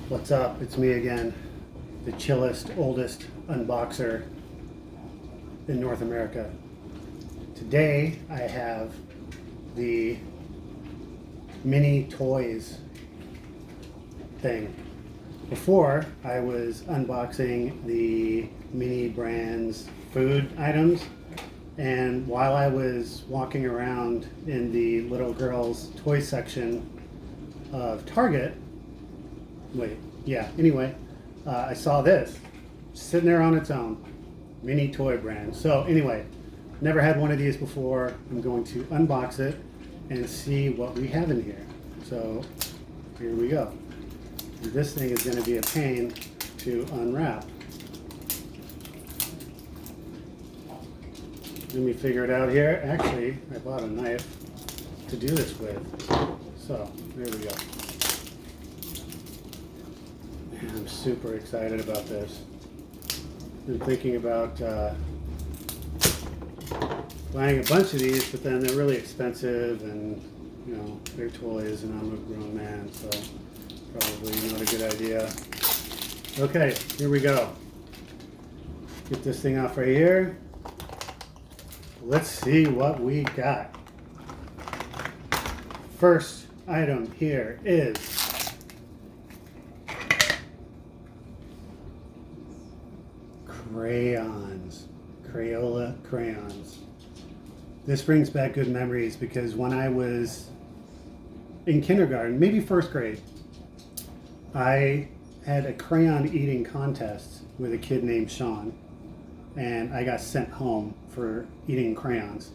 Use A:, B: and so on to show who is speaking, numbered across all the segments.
A: What's up? It's me again, the chillest, oldest unboxer in North America. Today I have the mini toys thing. Before I was unboxing the mini brands food items, and while I was walking around in the little girls toy section of Target, I saw this sitting there on its own, mini toy brand. So anyway, never had one of these before. I'm going to unbox it and see what we have in here. So here we go. This thing is going to be a pain to unwrap. Let me figure it out here. Actually, I bought a knife to do this with. So there we go. I'm super excited about this. Been thinking about buying a bunch of these, but then they're really expensive, and they're toys, and I'm a grown man, so probably not a good idea. Okay, here we go. Get this thing off right here. Let's see what we got. First item here is crayons, Crayola crayons. This brings back good memories because when I was in kindergarten, maybe first grade, I had a crayon eating contest with a kid named Sean, and I got sent home for eating crayons.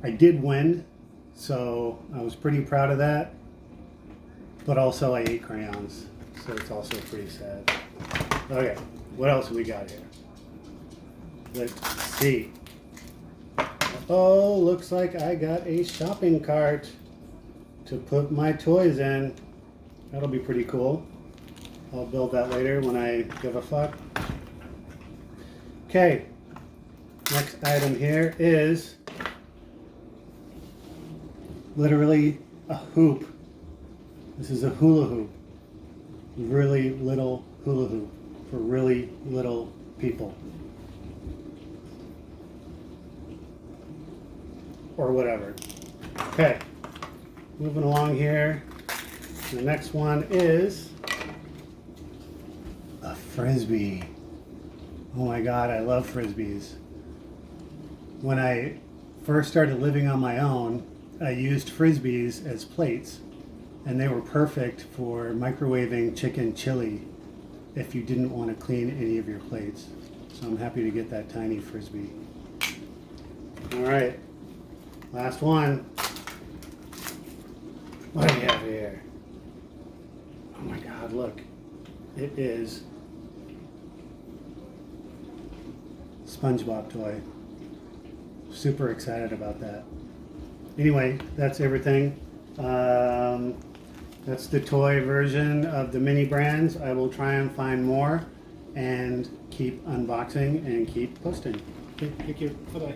A: I did win, so I was pretty proud of that, but also I ate crayons, so it's also pretty sad. Okay, what else we got here? Let's see. Oh, looks like I got a shopping cart to put my toys in. That'll be pretty cool. I'll build that later when I give a fuck. Okay, next item here is literally a hoop. This is a hula hoop. Really little hula hoop for really little people. Or whatever. Okay, moving along here. The next one is a frisbee. Oh my god, I love frisbees. When I first started living on my own, I used frisbees as plates, and they were perfect for microwaving chicken chili if you didn't want to clean any of your plates. So I'm happy to get that tiny frisbee. All right, last one. What do we have here? Oh my god, look. It is SpongeBob toy. Super excited about that. Anyway, that's everything. That's the toy version of the mini brands. I will try and find more and keep unboxing and keep posting. Okay, thank you. Bye-bye.